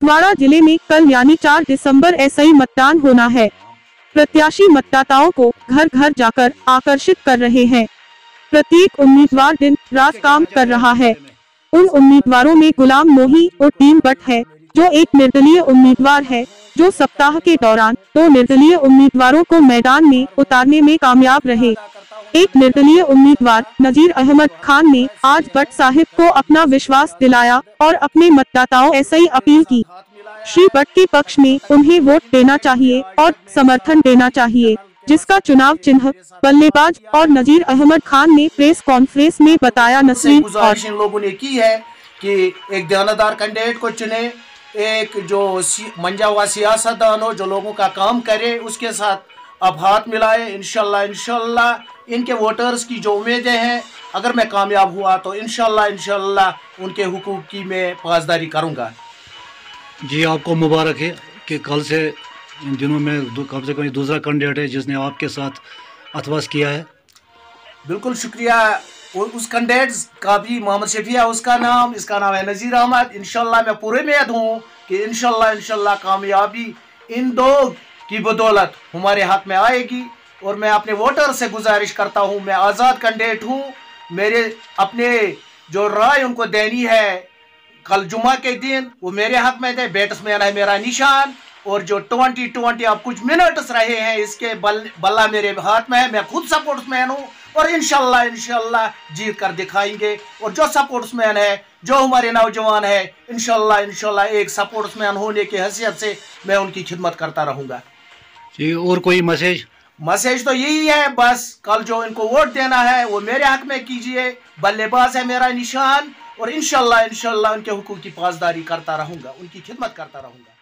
कुपवाड़ा जिले में कल यानी 4 दिसंबर एसआई मतदान होना है। प्रत्याशी मतदाताओं को घर घर जाकर आकर्षित कर रहे हैं। प्रत्येक उम्मीदवार दिन रात काम कर रहा है। उन उम्मीदवारों में गुलाम मोही और टीम बट है, जो एक निर्दलीय उम्मीदवार है, जो सप्ताह के दौरान 2 निर्दलीय उम्मीदवारों को मैदान में उतारने में कामयाब रहे। एक निर्दलीय उम्मीदवार नजीर अहमद खान ने आज भट्ट साहिब को अपना विश्वास दिलाया और अपने मतदाताओं ऐसी अपील की। श्री भट्ट के पक्ष में उन्हें वोट देना चाहिए और समर्थन देना चाहिए, जिसका चुनाव चिन्ह बल्लेबाज और नजीर अहमद खान ने प्रेस कॉन्फ्रेंस में बताया। नस्रीन गुजारिश इन लोगों ने की है कि एक दयानतदार कैंडिडेट को चुने, एक जो मंजा हुआ सियासतदान हो, जो लोगों का काम करे, उसके साथ अब हाथ मिलाए। इंशाल्लाह इनके वोटर्स की जो उम्मीदें हैं, अगर मैं कामयाब हुआ तो इंशाल्लाह उनके हुकूक की मैं पासदारी करूंगा। जी, आपको मुबारक है कि कल से इन दिनों में कम से कम दूसरा कैंडिडेट है जिसने आपके साथ अथवास किया है। बिल्कुल शुक्रिया। उस कैंडिडेट का भी मोहम्मद शफिया उसका नाम, इसका नाम है नजीर अहमद। इंशाल्लाह मैं पूरे उम्मीद हूँ कि इंशाल्लाह कामयाबी इन दो की बदौलत हमारे हाथ में आएगी। और मैं अपने वोटर से गुजारिश करता हूँ, मैं आज़ाद कैंडिडेट हूँ, मेरे अपने जो राय उनको देनी है कल जुम्मा के दिन वो मेरे हाथ में है। बैट्समैन है मेरा निशान, और जो 2020 अब कुछ मिनट्स रहे हैं इसके बल्ला मेरे हाथ में है। मैं खुद सपोर्ट्समैन हूँ और इंशाल्लाह जीत कर दिखाएंगे। और जो सपोर्ट्समैन है, जो हमारे नौजवान है, इंशाल्लाह एक सपोर्ट्समैन होने की हैसियत से मैं उनकी खिदमत करता रहूँगा। जी, और कोई मैसेज तो यही है, बस कल जो इनको वोट देना है वो मेरे हक में कीजिए। बल्लेबाज है मेरा निशान, और इंशाल्लाह उनके हुकूक की पासदारी करता रहूँगा, उनकी खिदमत करता रहूँगा।